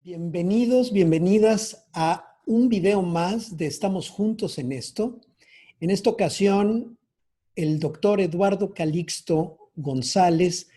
Bienvenidos, bienvenidas a un video más de Estamos Juntos en Esto. En esta ocasión, el doctor Eduardo Calixto González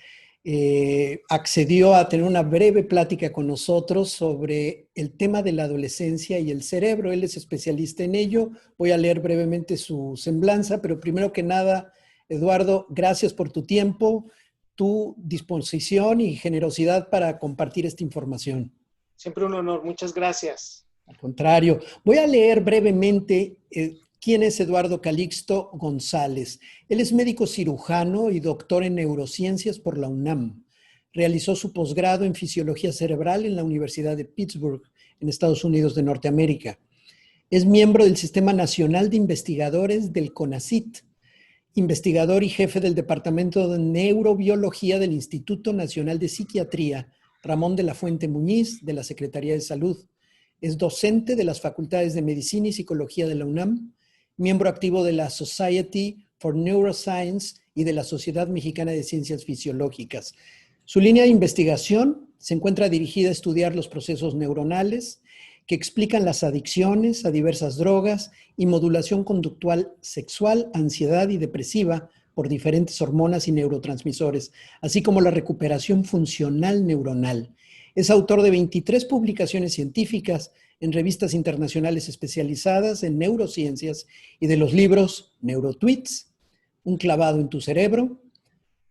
accedió a tener una breve plática con nosotros sobre el tema de la adolescencia y el cerebro. Él es especialista en ello. Voy a leer brevemente su semblanza, pero primero que nada, Eduardo, gracias por tu tiempo, tu disposición y generosidad para compartir esta información. Siempre un honor, muchas gracias. Al contrario, voy a leer brevemente quién es Eduardo Calixto González. Él es médico cirujano y doctor en neurociencias por la UNAM. Realizó su posgrado en fisiología cerebral en la Universidad de Pittsburgh, en Estados Unidos de Norteamérica. Es miembro del Sistema Nacional de Investigadores del CONACYT, investigador y jefe del Departamento de Neurobiología del Instituto Nacional de Psiquiatría Ramón de la Fuente Muñiz, de la Secretaría de Salud. Es docente de las Facultades de Medicina y Psicología de la UNAM, miembro activo de la Society for Neuroscience y de la Sociedad Mexicana de Ciencias Fisiológicas. Su línea de investigación se encuentra dirigida a estudiar los procesos neuronales que explican las adicciones a diversas drogas y modulación conductual sexual, ansiedad y depresiva por diferentes hormonas y neurotransmisores, así como la recuperación funcional neuronal. Es autor de 23 publicaciones científicas en revistas internacionales especializadas en neurociencias y de los libros Neurotweets, Un clavado en tu cerebro,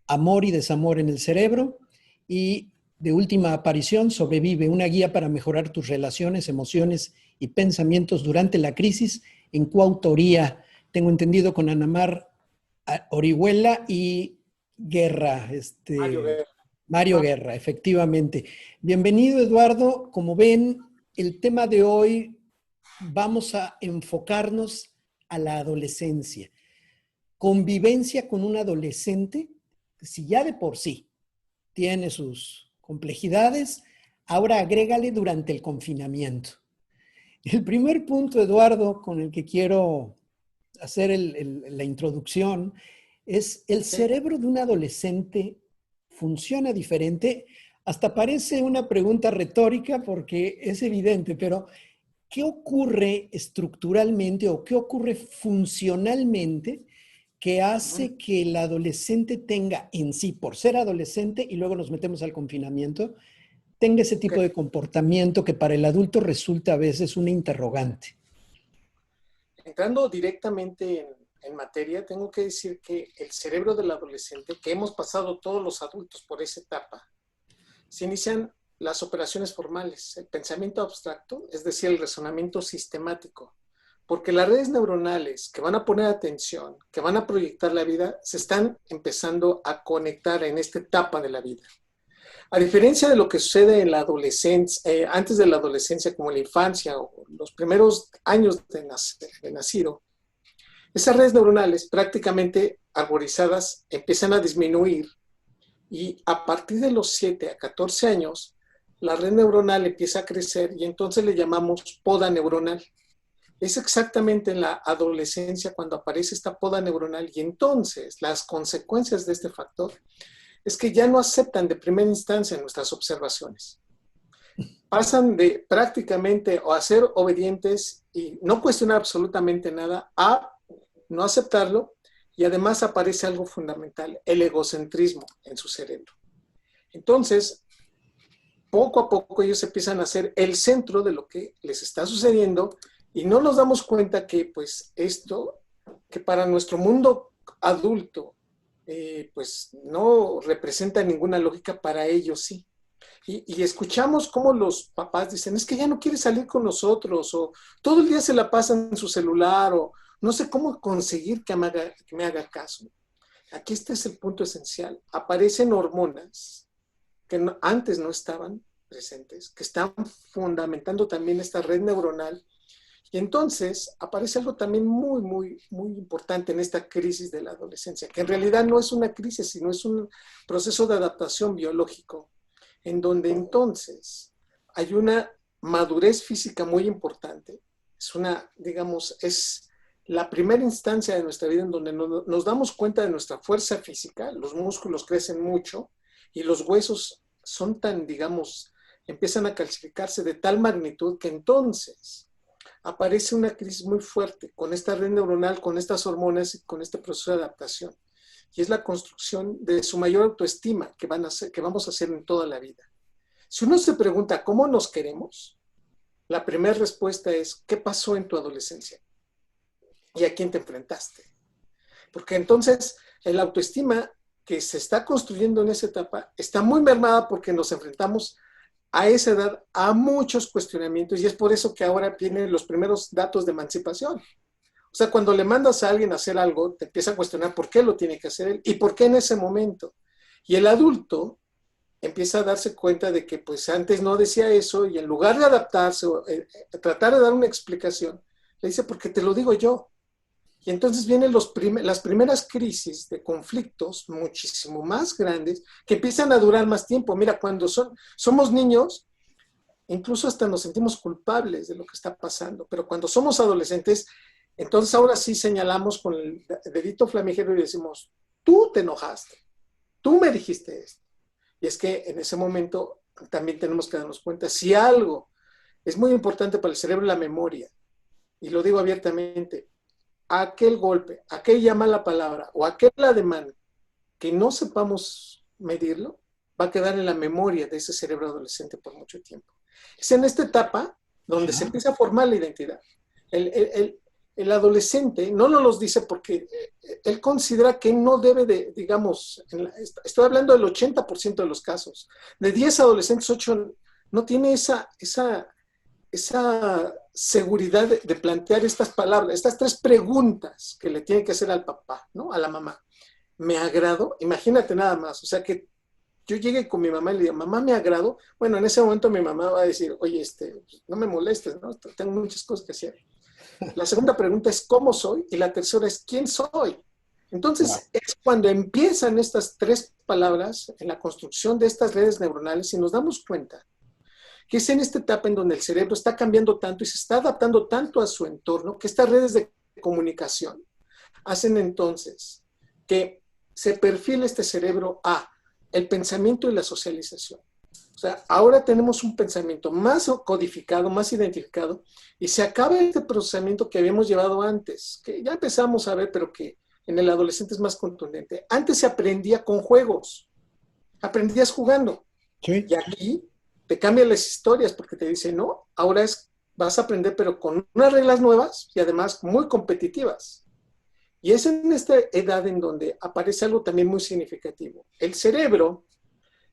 Amor y desamor en el cerebro y de última aparición, Sobrevive, una guía para mejorar tus relaciones, emociones y pensamientos durante la crisis, en coautoría, tengo entendido, con Ana Mar Orihuela y Guerra, Mario Guerra, efectivamente. Bienvenido, Eduardo. Como ven, el tema de hoy vamos a enfocarnos a la adolescencia. Convivencia con un adolescente, si ya de por sí tiene sus complejidades, ahora agrégale durante el confinamiento. El primer punto, Eduardo, con el que quiero hacer la introducción, es el cerebro de un adolescente funciona diferente. Hasta parece una pregunta retórica porque es evidente, pero ¿qué ocurre estructuralmente o qué ocurre funcionalmente que hace que el adolescente tenga en sí, por ser adolescente, y luego nos metemos al confinamiento, tenga ese tipo de comportamiento que para el adulto resulta a veces una interrogante? Entrando directamente en materia, tengo que decir que el cerebro del adolescente, que hemos pasado todos los adultos por esa etapa, se inician las operaciones formales, el pensamiento abstracto, es decir, el razonamiento sistemático, porque las redes neuronales que van a poner atención, que van a proyectar la vida, se están empezando a conectar en esta etapa de la vida. A diferencia de lo que sucede en la adolescencia, antes de la adolescencia, como en la infancia o los primeros años de nacido, esas redes neuronales prácticamente arborizadas empiezan a disminuir y a partir de los 7 a 14 años, la red neuronal empieza a crecer y entonces le llamamos poda neuronal. Es exactamente en la adolescencia cuando aparece esta poda neuronal y entonces las consecuencias de este factor es que ya no aceptan de primera instancia nuestras observaciones. Pasan de prácticamente a ser obedientes y no cuestionar absolutamente nada a no aceptarlo, y además aparece algo fundamental, el egocentrismo en su cerebro. Entonces, poco a poco ellos empiezan a ser el centro de lo que les está sucediendo y no nos damos cuenta que pues esto, que para nuestro mundo adulto, pues no representa ninguna lógica, para ellos sí. Y escuchamos cómo los papás dicen, es que ya no quiere salir con nosotros, o todo el día se la pasa en su celular, o no sé cómo conseguir que me haga caso. Aquí este es el punto esencial. Aparecen hormonas que antes no estaban presentes, que están fundamentando también esta red neuronal. Y entonces aparece algo también muy, muy, muy importante en esta crisis de la adolescencia, que en realidad no es una crisis, sino es un proceso de adaptación biológico, en donde entonces hay una madurez física muy importante. Es una, digamos, es la primera instancia de nuestra vida en donde nos damos cuenta de nuestra fuerza física, los músculos crecen mucho y los huesos son tan, digamos, empiezan a calcificarse de tal magnitud que entonces aparece una crisis muy fuerte con esta red neuronal, con estas hormonas y con este proceso de adaptación. Y es la construcción de su mayor autoestima que vamos a hacer en toda la vida. Si uno se pregunta cómo nos queremos, la primera respuesta es, ¿qué pasó en tu adolescencia? ¿Y a quién te enfrentaste? Porque entonces la autoestima que se está construyendo en esa etapa está muy mermada porque nos enfrentamos a esa edad a muchos cuestionamientos y es por eso que ahora vienen los primeros datos de emancipación. O sea, cuando le mandas a alguien a hacer algo, te empieza a cuestionar por qué lo tiene que hacer él y por qué en ese momento. Y el adulto empieza a darse cuenta de que pues antes no decía eso y en lugar de adaptarse o tratar de dar una explicación, le dice porque te lo digo yo. Y entonces vienen las primeras crisis de conflictos muchísimo más grandes que empiezan a durar más tiempo. Mira, cuando somos niños, incluso hasta nos sentimos culpables de lo que está pasando, pero cuando somos adolescentes, entonces ahora sí señalamos con el dedito flamígero y decimos, tú te enojaste, tú me dijiste esto. Y es que en ese momento también tenemos que darnos cuenta, si algo es muy importante para el cerebro, la memoria, y lo digo abiertamente, aquel golpe, aquella mala palabra o aquel ademán que no sepamos medirlo, va a quedar en la memoria de ese cerebro adolescente por mucho tiempo. Es en esta etapa donde se empieza a formar la identidad. El adolescente no nos los dice porque él considera que no debe de, digamos, estoy hablando del 80% de los casos, de 10 adolescentes, 8 no tiene esa seguridad de plantear estas palabras, estas 3 preguntas que le tiene que hacer al papá, ¿no? A la mamá. ¿Me agrado? Imagínate nada más, o sea que yo llegue con mi mamá y le digo, mamá, ¿me agrado? Bueno, en ese momento mi mamá va a decir, oye, no me molestes, ¿no? Tengo muchas cosas que hacer. La segunda pregunta es, ¿cómo soy? Y la tercera es, ¿quién soy? Entonces, es cuando empiezan estas 3 palabras en la construcción de estas redes neuronales y nos damos cuenta que es en esta etapa en donde el cerebro está cambiando tanto y se está adaptando tanto a su entorno, que estas redes de comunicación hacen entonces que se perfile este cerebro a el pensamiento y la socialización. O sea, ahora tenemos un pensamiento más codificado, más identificado, y se acaba este procesamiento que habíamos llevado antes, que ya empezamos a ver, pero que en el adolescente es más contundente. Antes se aprendía con juegos, aprendías jugando. Sí. Y aquí te cambian las historias porque te dicen, no, ahora vas a aprender, pero con unas reglas nuevas y además muy competitivas. Y es en esta edad en donde aparece algo también muy significativo. El cerebro,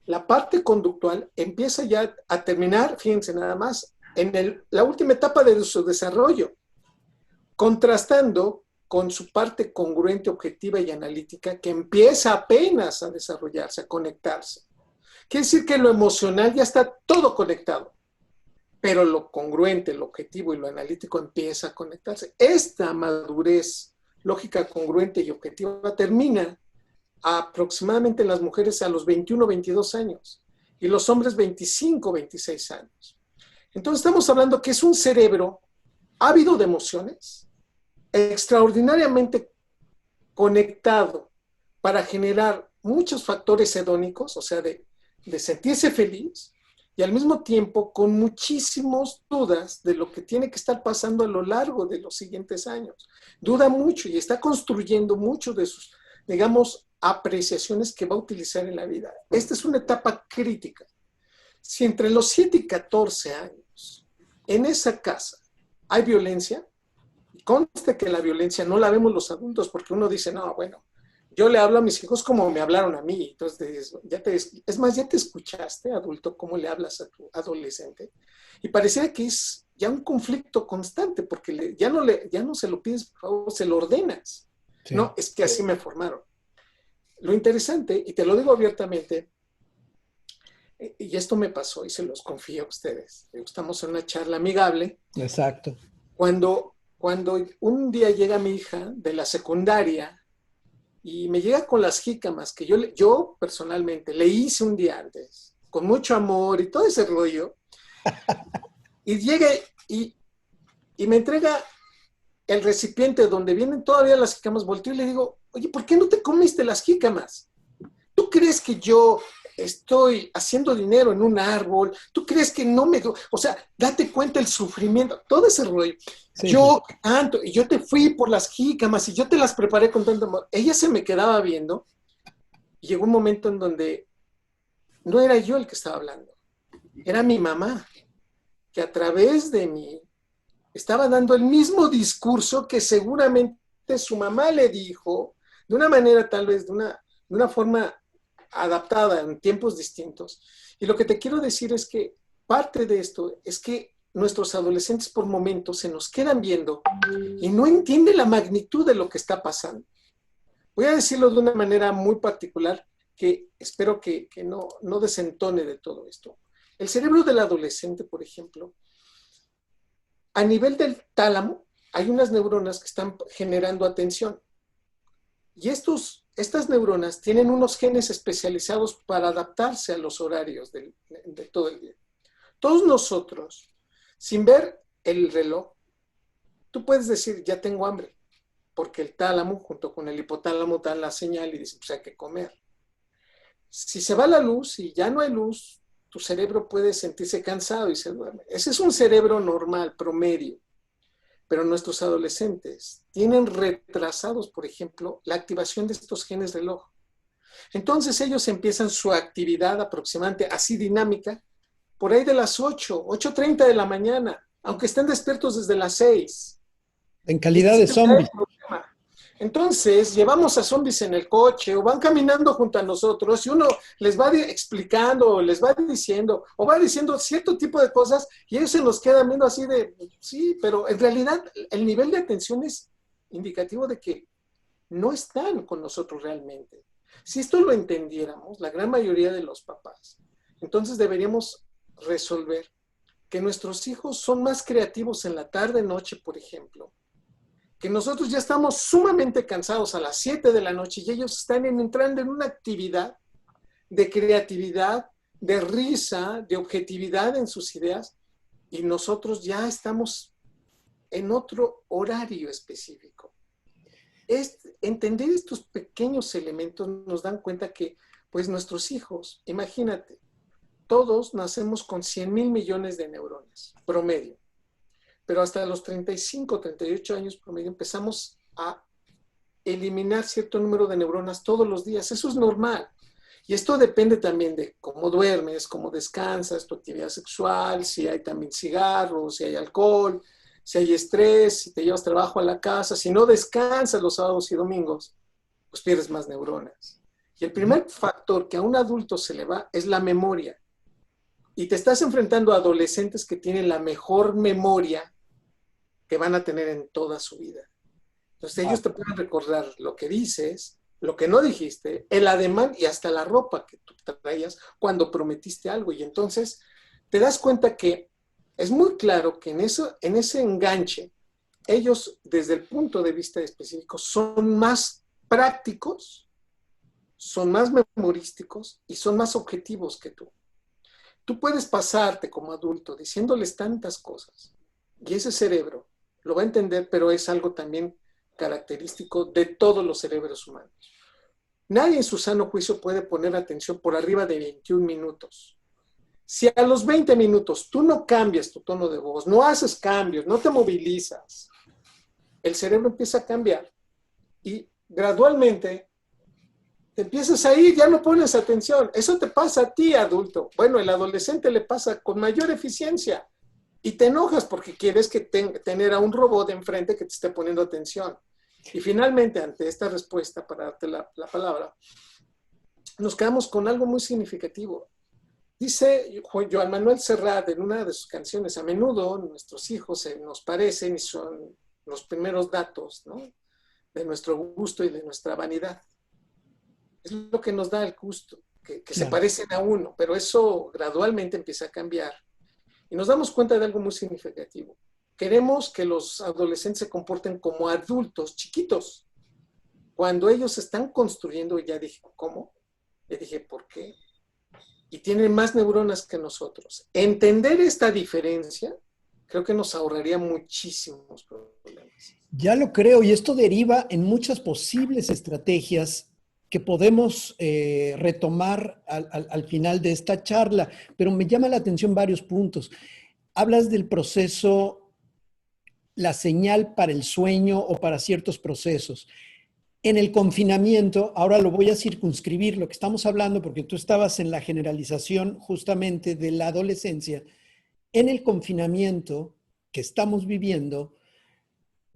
la parte conductual, empieza ya a terminar, fíjense nada más, en la última etapa de su desarrollo, contrastando con su parte congruente, objetiva y analítica, que empieza apenas a desarrollarse, a conectarse. Quiere decir que lo emocional ya está todo conectado, pero lo congruente, lo objetivo y lo analítico empieza a conectarse. Esta madurez lógica, congruente y objetiva termina aproximadamente en las mujeres a los 21, 22 años y los hombres 25, 26 años. Entonces estamos hablando que es un cerebro ávido de emociones, extraordinariamente conectado para generar muchos factores hedónicos, o sea, de sentirse feliz y al mismo tiempo con muchísimas dudas de lo que tiene que estar pasando a lo largo de los siguientes años. Duda mucho y está construyendo mucho de sus, digamos, apreciaciones que va a utilizar en la vida. Esta es una etapa crítica. Si entre los 7 y 14 años en esa casa hay violencia, conste que la violencia no la vemos los adultos porque uno dice, no, bueno, yo le hablo a mis hijos como me hablaron a mí. Entonces, es más, ya te escuchaste, adulto, cómo le hablas a tu adolescente. Y pareciera que es ya un conflicto constante, porque ya no se lo pides, por favor, se lo ordenas. Sí. No, es que así me formaron. Lo interesante, y te lo digo abiertamente, y esto me pasó y se los confío a ustedes. Estamos en una charla amigable. Exacto. Cuando un día llega mi hija de la secundaria, y me llega con las jícamas que yo personalmente le hice un día antes, con mucho amor y todo ese rollo. Y llega y me entrega el recipiente donde vienen todavía las jícamas. Volteo y le digo, oye, ¿por qué no te comiste las jícamas? ¿Tú crees que yo estoy haciendo dinero en un árbol, ¿tú crees que no me... O sea, date cuenta el sufrimiento, todo ese rollo. Sí, Yo tanto, y yo te fui por las jícamas y yo te las preparé con tanto amor. Ella se me quedaba viendo y llegó un momento en donde no era yo el que estaba hablando, era mi mamá, que a través de mí estaba dando el mismo discurso que seguramente su mamá le dijo, de una manera tal vez, de una forma adaptada en tiempos distintos. Y lo que te quiero decir es que parte de esto es que nuestros adolescentes por momentos se nos quedan viendo y no entienden la magnitud de lo que está pasando. Voy a decirlo de una manera muy particular que espero que no desentone de todo esto. El cerebro del adolescente, por ejemplo, a nivel del tálamo, hay unas neuronas que están generando atención. Y estas neuronas tienen unos genes especializados para adaptarse a los horarios de todo el día. Todos nosotros, sin ver el reloj, tú puedes decir, ya tengo hambre, porque el tálamo junto con el hipotálamo dan la señal y dice, pues hay que comer. Si se va la luz y ya no hay luz, tu cerebro puede sentirse cansado y se duerme. Ese es un cerebro normal, promedio. Pero nuestros adolescentes tienen retrasados, por ejemplo, la activación de estos genes reloj. Entonces ellos empiezan su actividad aproximadamente así dinámica por ahí de las 8:30 de la mañana, aunque estén despiertos desde las 6. en calidad de zombie. Entonces, llevamos a zombies en el coche o van caminando junto a nosotros y uno les va explicando, les va diciendo o va diciendo cierto tipo de cosas y ellos se nos quedan viendo así de, sí, pero en realidad el nivel de atención es indicativo de que no están con nosotros realmente. Si esto lo entendiéramos, la gran mayoría de los papás, entonces deberíamos resolver que nuestros hijos son más creativos en la tarde, noche, por ejemplo, que nosotros ya estamos sumamente cansados a las 7 de la noche y ellos están entrando en una actividad de creatividad, de risa, de objetividad en sus ideas y nosotros ya estamos en otro horario específico. Entender estos pequeños elementos nos dan cuenta que pues nuestros hijos, imagínate, todos nacemos con 100,000 millones de neuronas, promedio. Pero hasta los 35, 38 años promedio empezamos a eliminar cierto número de neuronas todos los días. Eso es normal. Y esto depende también de cómo duermes, cómo descansas, tu actividad sexual, si hay también cigarros, si hay alcohol, si hay estrés, si te llevas trabajo a la casa, si no descansas los sábados y domingos, pues pierdes más neuronas. Y el primer factor que a un adulto se le va es la memoria. Y te estás enfrentando a adolescentes que tienen la mejor memoria que van a tener en toda su vida. Entonces ellos te pueden recordar lo que dices, lo que no dijiste, el ademán y hasta la ropa que tú traías cuando prometiste algo. Y entonces te das cuenta que es muy claro que en ese enganche, ellos desde el punto de vista específico son más prácticos, son más memorísticos y son más objetivos que tú. Tú puedes pasarte como adulto diciéndoles tantas cosas y ese cerebro lo va a entender, pero es algo también característico de todos los cerebros humanos. Nadie en su sano juicio puede poner atención por arriba de 21 minutos. Si a los 20 minutos tú no cambias tu tono de voz, no haces cambios, no te movilizas, el cerebro empieza a cambiar y gradualmente te empiezas a ir, ya no pones atención. Eso te pasa a ti, adulto. Bueno, el adolescente le pasa con mayor eficiencia. Y te enojas porque quieres tener a un robot enfrente que te esté poniendo atención. Y finalmente, ante esta respuesta, para darte la palabra, nos quedamos con algo muy significativo. Dice Joan Manuel Serrat en una de sus canciones, a menudo nuestros hijos se nos parecen y son los primeros datos, ¿no?, de nuestro gusto y de nuestra vanidad. Es lo que nos da el gusto, que se parecen a uno, pero eso gradualmente empieza a cambiar. Y nos damos cuenta de algo muy significativo. Queremos que los adolescentes se comporten como adultos chiquitos. Cuando ellos están construyendo, ya dije, ¿cómo? Ya dije, ¿por qué? Y tienen más neuronas que nosotros. Entender esta diferencia, creo que nos ahorraría muchísimos problemas. Ya lo creo, y esto deriva en muchas posibles estrategias que podemos retomar al final de esta charla, pero me llama la atención varios puntos. Hablas del proceso, la señal para el sueño o para ciertos procesos. En el confinamiento, ahora lo voy a circunscribir, lo que estamos hablando, porque tú estabas en la generalización justamente de la adolescencia. En el confinamiento que estamos viviendo,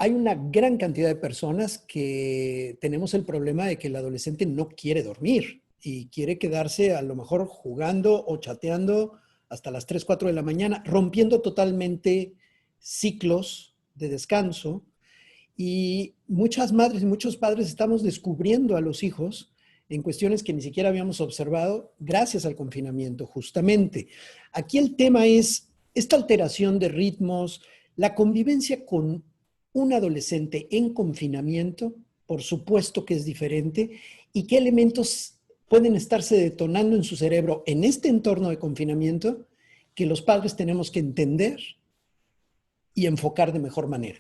hay una gran cantidad de personas que tenemos el problema de que el adolescente no quiere dormir y quiere quedarse a lo mejor jugando o chateando hasta las 3, 4 de la mañana, rompiendo totalmente ciclos de descanso. Y muchas madres y muchos padres estamos descubriendo a los hijos en cuestiones que ni siquiera habíamos observado gracias al confinamiento, justamente. Aquí el tema es esta alteración de ritmos, la convivencia con un adolescente en confinamiento, por supuesto que es diferente, y qué elementos pueden estarse detonando en su cerebro en este entorno de confinamiento que los padres tenemos que entender y enfocar de mejor manera.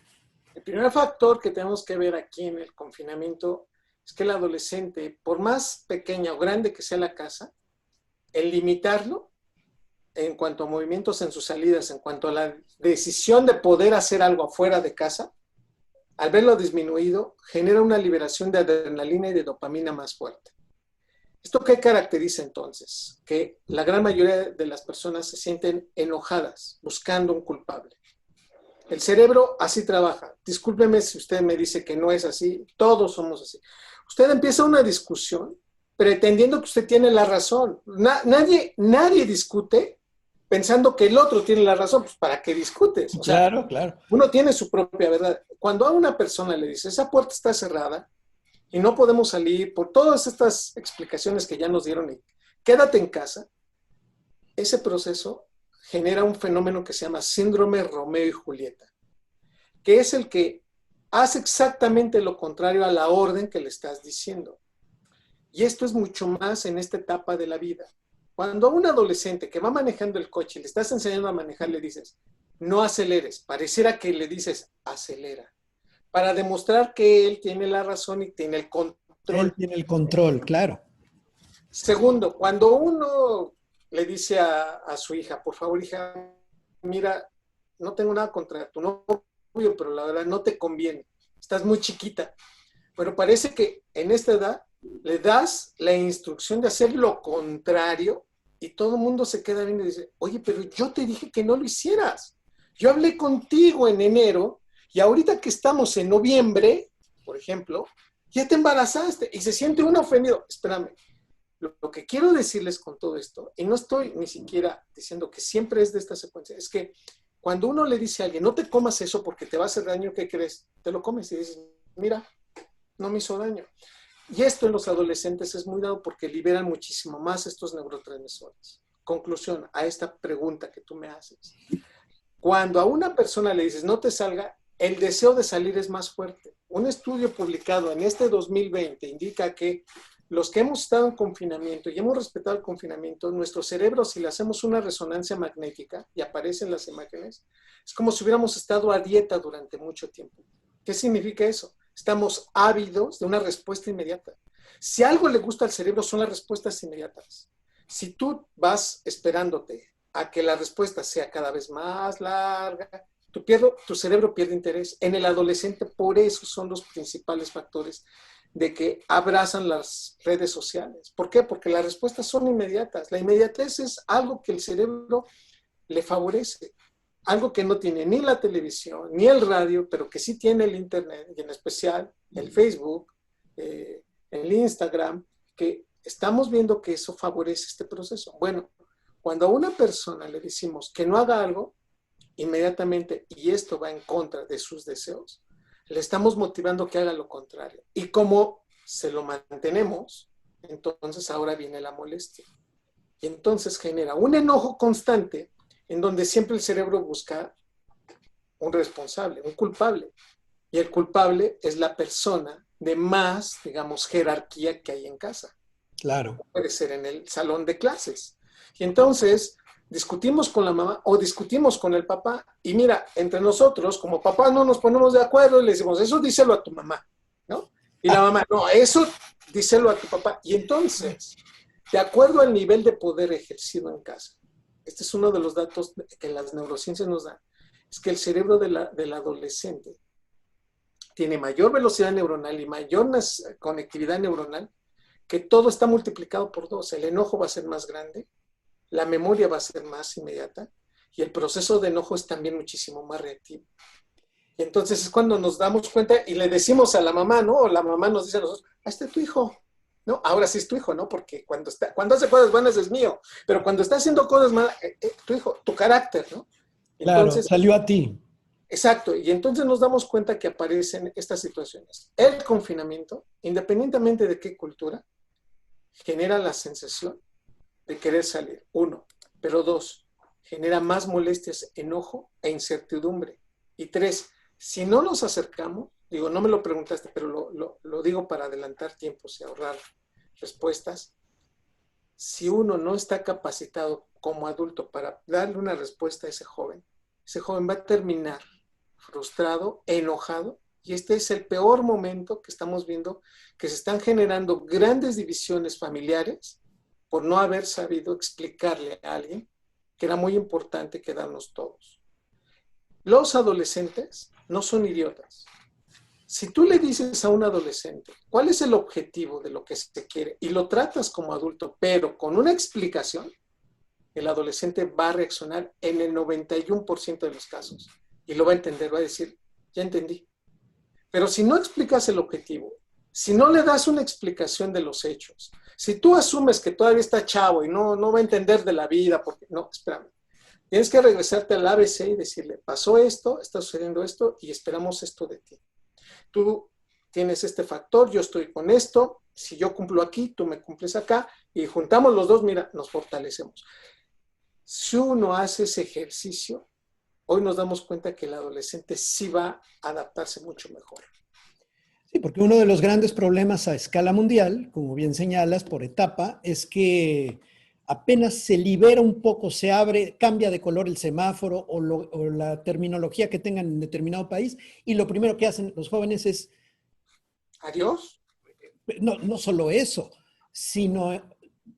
El primer factor que tenemos que ver aquí en el confinamiento es que el adolescente, por más pequeña o grande que sea la casa, el limitarlo en cuanto a movimientos en sus salidas, en cuanto a la decisión de poder hacer algo afuera de casa, al verlo disminuido, genera una liberación de adrenalina y de dopamina más fuerte. ¿Esto qué caracteriza entonces? Que la gran mayoría de las personas se sienten enojadas, buscando un culpable. El cerebro así trabaja. Discúlpeme si usted me dice que no es así, todos somos así. Usted empieza una discusión pretendiendo que usted tiene la razón. Nadie discute pensando que el otro tiene la razón, pues ¿para qué discutes? O sea, Claro. uno tiene su propia verdad. Cuando a una persona le dice, esa puerta está cerrada y no podemos salir por todas estas explicaciones que ya nos dieron y quédate en casa, ese proceso genera un fenómeno que se llama síndrome Romeo y Julieta, que es el que hace exactamente lo contrario a la orden que le estás diciendo. Y esto es mucho más en esta etapa de la vida. Cuando a un adolescente que va manejando el coche y le estás enseñando a manejar, le dices, no aceleres, pareciera que le dices, acelera, para demostrar que él tiene la razón y tiene el control. Él tiene el control, claro. Segundo, cuando uno le dice a su hija, por favor, hija, mira, no tengo nada contra tu novio, pero la verdad no te conviene, estás muy chiquita. Pero parece que en esta edad le das la instrucción de hacer lo contrario y todo el mundo se queda viendo y dice, oye, pero yo te dije que no lo hicieras. Yo hablé contigo en enero y ahorita que estamos en noviembre, por ejemplo, ya te embarazaste y se siente uno ofendido. Espérame, lo que quiero decirles con todo esto, y no estoy ni siquiera diciendo que siempre es de esta secuencia, es que cuando uno le dice a alguien, no te comas eso porque te va a hacer daño, ¿qué crees? Te lo comes y dices, mira, no me hizo daño. Y esto en los adolescentes es muy dado porque liberan muchísimo más estos neurotransmisores. Conclusión a esta pregunta que tú me haces. Cuando a una persona le dices no te salga, el deseo de salir es más fuerte. Un estudio publicado en este 2020 indica que los que hemos estado en confinamiento y hemos respetado el confinamiento, nuestro cerebro, si le hacemos una resonancia magnética y aparecen las imágenes, es como si hubiéramos estado a dieta durante mucho tiempo. ¿Qué significa eso? Estamos ávidos de una respuesta inmediata. Si algo le gusta al cerebro son las respuestas inmediatas. Si tú vas esperándote a que la respuesta sea cada vez más larga, tu cerebro pierde interés. En el adolescente, por eso son los principales factores de que abrazan las redes sociales. ¿Por qué? Porque las respuestas son inmediatas. La inmediatez es algo que el cerebro le favorece. Algo que no tiene ni la televisión, ni el radio, pero que sí tiene el internet, y en especial el Facebook, el Instagram, que estamos viendo que eso favorece este proceso. Bueno, cuando a una persona le decimos que no haga algo, inmediatamente, y esto va en contra de sus deseos, le estamos motivando que haga lo contrario. Y como se lo mantenemos, entonces ahora viene la molestia. Y entonces genera un enojo constante en donde siempre el cerebro busca un responsable, un culpable. Y el culpable es la persona de más, digamos, jerarquía que hay en casa. Claro. Puede ser en el salón de clases. Y entonces discutimos con la mamá o discutimos con el papá. Y mira, entre nosotros, como papá, no nos ponemos de acuerdo y le decimos, eso díselo a tu mamá, ¿no? Y la mamá, no, eso díselo a tu papá. Y entonces, de acuerdo al nivel de poder ejercido en casa, este es uno de los datos que las neurociencias nos dan, es que el cerebro del adolescente tiene mayor velocidad neuronal y mayor conectividad neuronal, que todo está multiplicado por 2. El enojo va a ser más grande, la memoria va a ser más inmediata y el proceso de enojo es también muchísimo más reactivo. Y entonces es cuando nos damos cuenta y le decimos a la mamá, ¿no? O la mamá nos dice a nosotros, ah, este es tu hijo, ¿no? Ahora sí es tu hijo, ¿no? Porque cuando hace cosas buenas es mío, pero cuando está haciendo cosas malas, tu hijo, tu carácter, ¿no? Claro, Entonces, salió a ti. exacto, y entonces nos damos cuenta que aparecen estas situaciones. El confinamiento, independientemente de qué cultura, genera la sensación de querer salir, uno, pero dos, genera más molestias, enojo e incertidumbre. Y tres, si no nos acercamos, digo, no me lo preguntaste, pero lo digo para adelantar tiempos y ahorrar respuestas, si uno no está capacitado como adulto para darle una respuesta a ese joven va a terminar frustrado, enojado, y este es el peor momento que estamos viendo, que se están generando grandes divisiones familiares por no haber sabido explicarle a alguien que era muy importante quedarnos todos. Los adolescentes no son idiotas. Si tú le dices a un adolescente cuál es el objetivo de lo que se quiere y lo tratas como adulto, pero con una explicación, el adolescente va a reaccionar en el 91% de los casos y lo va a entender, va a decir, ya entendí. Pero si no explicas el objetivo, si no le das una explicación de los hechos, si tú asumes que todavía está chavo y no va a entender de la vida, porque no, espérame, tienes que regresarte al ABC y decirle, pasó esto, está sucediendo esto y esperamos esto de ti. Tú tienes este factor, yo estoy con esto, si yo cumplo aquí, tú me cumples acá y juntamos los dos, mira, nos fortalecemos. Si uno hace ese ejercicio, hoy nos damos cuenta que el adolescente sí va a adaptarse mucho mejor. Sí, porque uno de los grandes problemas a escala mundial, como bien señalas, por etapa, es que apenas se libera un poco, se abre, cambia de color el semáforo o la terminología que tengan en determinado país, y lo primero que hacen los jóvenes es, Adiós. no solo eso, sino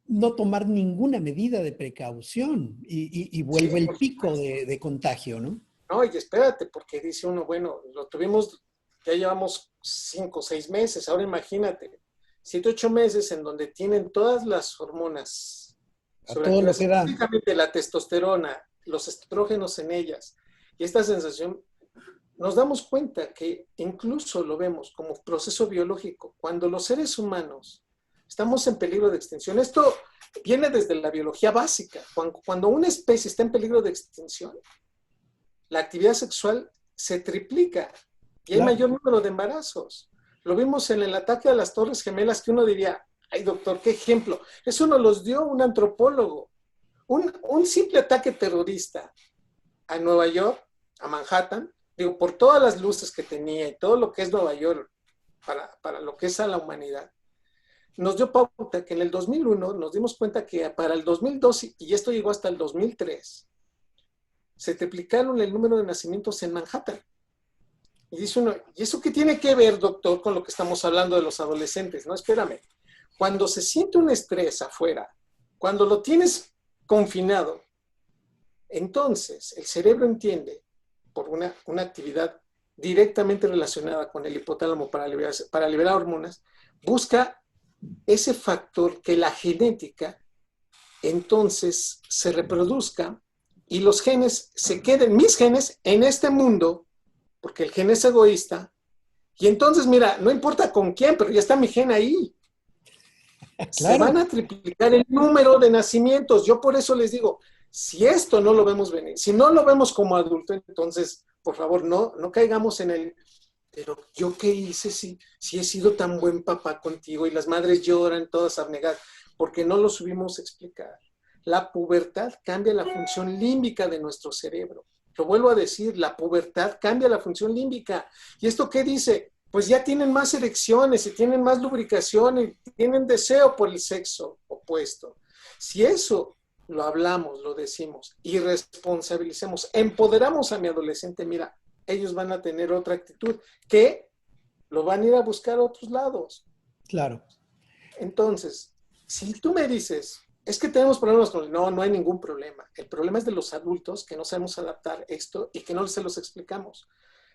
no tomar ninguna medida de precaución y Sí, vuelve el por pico supuesto. de contagio, ¿no? No, y espérate, porque dice uno, bueno, lo tuvimos, ya llevamos 5 o 6 meses, ahora imagínate, 7 o 8 meses en donde tienen todas las hormonas A todo lo sobreactivas, que da. específicamente la testosterona, los estrógenos en ellas, y esta sensación, nos damos cuenta que incluso lo vemos como proceso biológico, cuando los seres humanos estamos en peligro de extinción. Esto viene desde la biología básica, cuando una especie está en peligro de extinción, la actividad sexual se triplica y hay Claro. mayor número de embarazos. Lo vimos en el ataque a las Torres Gemelas, que uno diría, ay doctor, qué ejemplo. Eso nos los dio un antropólogo. Un simple ataque terrorista a Nueva York, a Manhattan, digo, por todas las luces que tenía y todo lo que es Nueva York para lo que es a la humanidad, nos dio pauta que en el 2001 nos dimos cuenta que para el 2002, y esto llegó hasta el 2003, se triplicaron el número de nacimientos en Manhattan. Y dice uno, ¿y eso qué tiene que ver, doctor, con lo que estamos hablando de los adolescentes? No, espérame. Cuando se siente un estrés afuera, cuando lo tienes confinado, entonces el cerebro entiende, por una actividad directamente relacionada con el hipotálamo para liberar hormonas, busca ese factor que la genética entonces se reproduzca y los genes se queden, mis genes, en este mundo, porque el gen es egoísta, y entonces, mira, no importa con quién, pero ya está mi gen ahí. Se Claro. van a triplicar el número de nacimientos. Yo por eso les digo, si esto no lo vemos venir, si no lo vemos como adulto, entonces, por favor, no caigamos en el, pero yo qué hice si he sido tan buen papá contigo y las madres lloran todas abnegadas, porque no lo subimos a explicar. La pubertad cambia la función límbica de nuestro cerebro. Lo vuelvo a decir, la pubertad cambia la función límbica. ¿Y esto qué dice? Pues ya tienen más erecciones y tienen más lubricación y tienen deseo por el sexo opuesto. Si eso lo hablamos, lo decimos y responsabilicemos, empoderamos a mi adolescente, mira, ellos van a tener otra actitud que lo van a ir a buscar a otros lados. Claro. Entonces, si tú me dices, es que tenemos problemas con... No, no hay ningún problema. El problema es de los adultos que no sabemos adaptar esto y que no se los explicamos.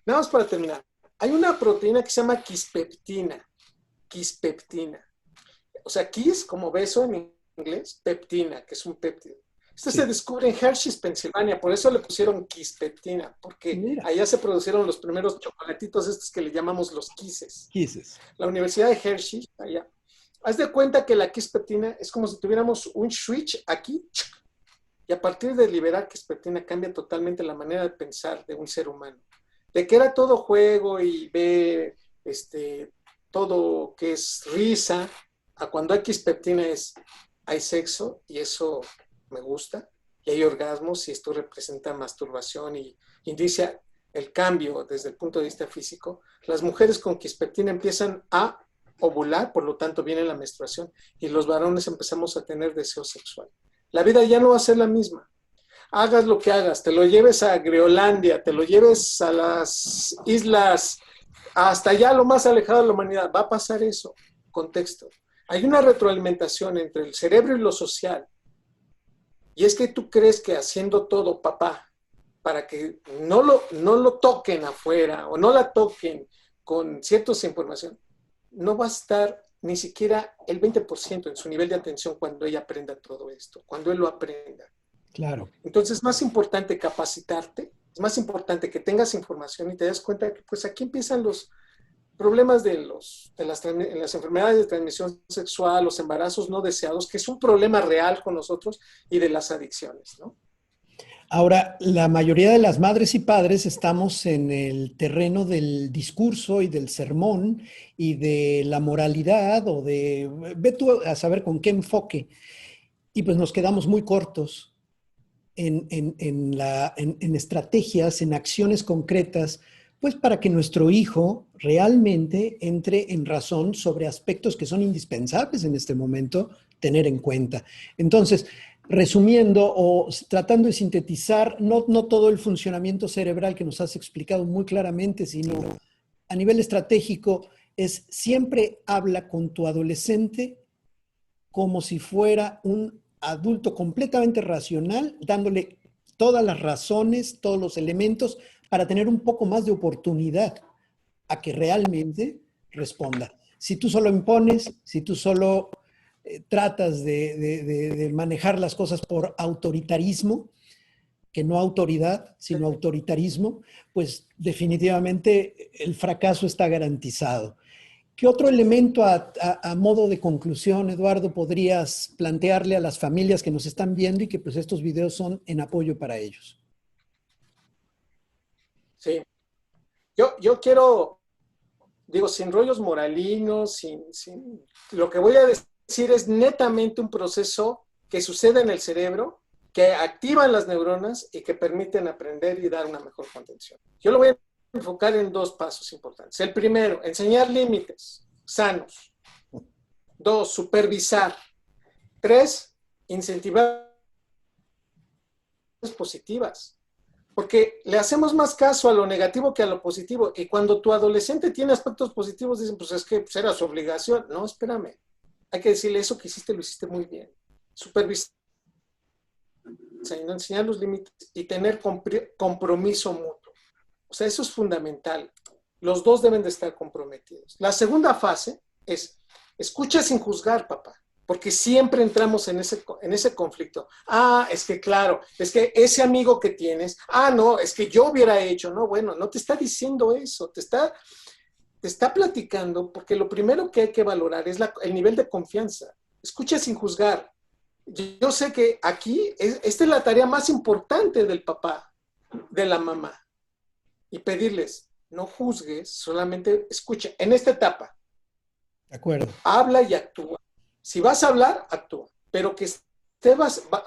Nada más para terminar. Hay una proteína que se llama quispeptina. Quispeptina. O sea, quis como beso en inglés, peptina, que es un péptido. Esto se descubre en Hershey's, Pensilvania, por eso le pusieron quispeptina, porque Mira. allá se produjeron los primeros chocolatitos estos que le llamamos los quises. Quises. La Universidad de Hershey, allá. Haz de cuenta que la quispeptina es como si tuviéramos un switch aquí, y a partir de liberar quispeptina cambia totalmente la manera de pensar de un ser humano. De que era todo juego y ve todo que es risa, a cuando hay quispeptina hay sexo, y eso me gusta, y hay orgasmos, y esto representa masturbación y indicia el cambio desde el punto de vista físico. Las mujeres con quispeptina empiezan a ovular, por lo tanto viene la menstruación, y los varones empezamos a tener deseo sexual. La vida ya no va a ser la misma. Hagas lo que hagas, te lo lleves a Groenlandia, te lo lleves a las islas, hasta allá lo más alejado de la humanidad, va a pasar eso. Contexto. Hay una retroalimentación entre el cerebro y lo social. Y es que tú crees que haciendo todo, papá, para que no lo toquen afuera o no la toquen con ciertas información, no va a estar ni siquiera el 20% en su nivel de atención cuando ella aprenda todo esto, cuando él lo aprenda. Claro. Entonces es más importante capacitarte, es más importante que tengas información y te des cuenta que pues aquí empiezan los problemas de las enfermedades de transmisión sexual, los embarazos no deseados, que es un problema real con nosotros, y de las adicciones, ¿no? Ahora, la mayoría de las madres y padres estamos en el terreno del discurso y del sermón y de la moralidad o de, ve tú a saber con qué enfoque. Y pues nos quedamos muy cortos en estrategias, en acciones concretas, pues para que nuestro hijo realmente entre en razón sobre aspectos que son indispensables en este momento tener en cuenta. Entonces, resumiendo o tratando de sintetizar, no todo el funcionamiento cerebral que nos has explicado muy claramente, sino a nivel estratégico, es siempre habla con tu adolescente como si fuera un adulto completamente racional, dándole todas las razones, todos los elementos para tener un poco más de oportunidad a que realmente responda. Si tú solo impones, si tú solo tratas de manejar las cosas por autoritarismo, que no autoridad, sino autoritarismo, pues definitivamente el fracaso está garantizado. ¿Qué otro elemento a modo de conclusión, Eduardo, podrías plantearle a las familias que nos están viendo y que pues estos videos son en apoyo para ellos? Sí. Yo quiero, digo, sin rollos moralinos, lo que voy a decir es netamente un proceso que sucede en el cerebro, que activan las neuronas y que permiten aprender y dar una mejor contención. Yo lo voy a enfocar en dos pasos importantes. El primero, enseñar límites sanos. 2, supervisar. 3, incentivar positivas. Porque le hacemos más caso a lo negativo que a lo positivo. Y cuando tu adolescente tiene aspectos positivos, dicen, pues es que pues era su obligación. No, espérame. Hay que decirle, eso que hiciste, lo hiciste muy bien. Supervisar, enseñar los límites y tener compromiso mutuo. O sea, eso es fundamental. Los dos deben de estar comprometidos. La segunda fase es, escucha sin juzgar, papá. Porque siempre entramos en ese conflicto. Ah, es que claro, es que ese amigo que tienes, no, es que yo hubiera hecho, no, bueno, no te está diciendo eso, te está platicando, porque lo primero que hay que valorar es el nivel de confianza. Escucha sin juzgar. Yo sé que aquí, esta es la tarea más importante del papá, de la mamá, y pedirles, no juzgues, solamente escucha, en esta etapa. De acuerdo. Habla y actúa. Si vas a hablar, actúa, pero que esté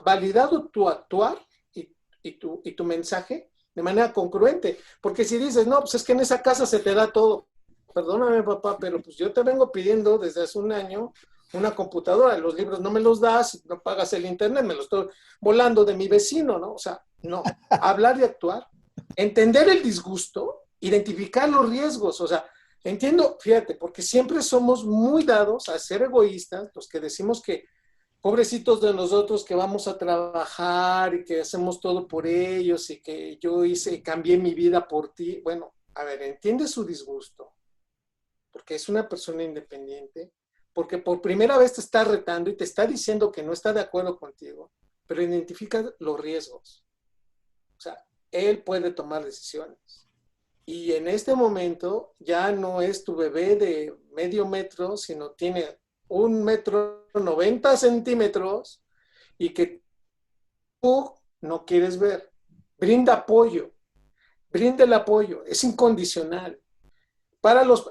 validado tu actuar y tu mensaje de manera congruente, porque si dices, no, pues es que en esa casa se te da todo, perdóname papá, pero pues yo te vengo pidiendo desde hace un año una computadora, los libros no me los das, no pagas el internet, me los estoy volando de mi vecino, ¿no? O sea, no, hablar y actuar, entender el disgusto, identificar los riesgos, o sea, Entiendo, fíjate, porque siempre somos muy dados a ser egoístas, los que decimos que pobrecitos de nosotros que vamos a trabajar y que hacemos todo por ellos y que yo cambié mi vida por ti. Bueno, a ver, entiende su disgusto, porque es una persona independiente, porque por primera vez te está retando y te está diciendo que no está de acuerdo contigo, pero identifica los riesgos. O sea, él puede tomar decisiones. Y en este momento ya no es tu bebé de medio metro, sino tiene 1,90 m y que tú no quieres ver. Brinda apoyo, brinda el apoyo, es incondicional.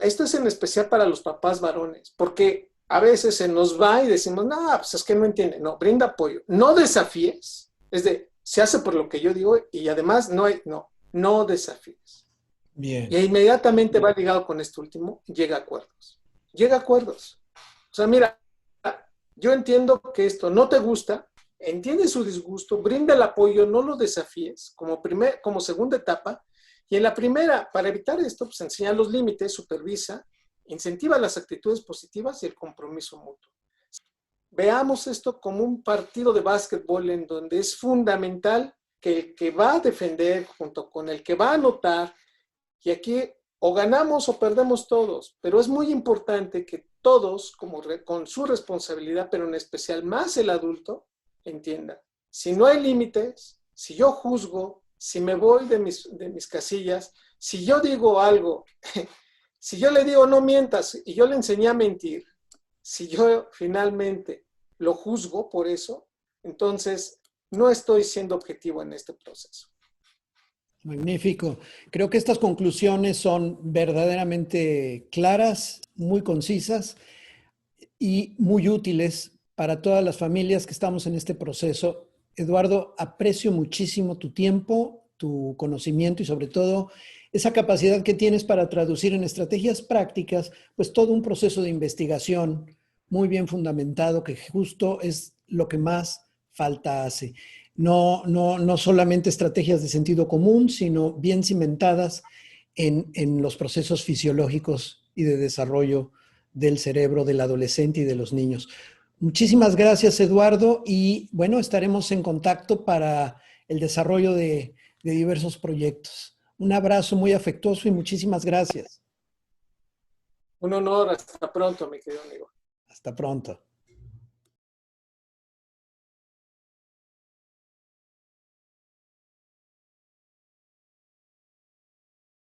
Esto es en especial para los papás varones, porque a veces se nos va y decimos, no, pues es que no entiende. No, brinda apoyo. No desafíes, se hace por lo que yo digo y además no desafíes. Y Bien. inmediatamente va ligado con este último, llega a acuerdos. Llega a acuerdos. O sea, mira, yo entiendo que esto no te gusta, entiende su disgusto, brinda el apoyo, no lo desafíes como segunda etapa. Y en la primera, para evitar esto, pues enseña los límites, supervisa, incentiva las actitudes positivas y el compromiso mutuo. Veamos esto como un partido de básquetbol en donde es fundamental que el que va a defender junto con el que va a anotar, y aquí o ganamos o perdemos todos, pero es muy importante que todos, con su responsabilidad, pero en especial más el adulto, entienda. Si no hay límites, si yo juzgo, si me voy de mis casillas, si yo digo algo, si yo le digo no mientas y yo le enseñé a mentir, si yo finalmente lo juzgo por eso, entonces no estoy siendo objetivo en este proceso. Magnífico. Creo que estas conclusiones son verdaderamente claras, muy concisas y muy útiles para todas las familias que estamos en este proceso. Eduardo, aprecio muchísimo tu tiempo, tu conocimiento y sobre todo esa capacidad que tienes para traducir en estrategias prácticas, pues todo un proceso de investigación muy bien fundamentado que justo es lo que más falta hace. No solamente estrategias de sentido común, sino bien cimentadas en los procesos fisiológicos y de desarrollo del cerebro del adolescente y de los niños. Muchísimas gracias, Eduardo, y bueno, estaremos en contacto para el desarrollo de diversos proyectos. Un abrazo muy afectuoso y muchísimas gracias. Un honor, hasta pronto, mi querido amigo. Hasta pronto.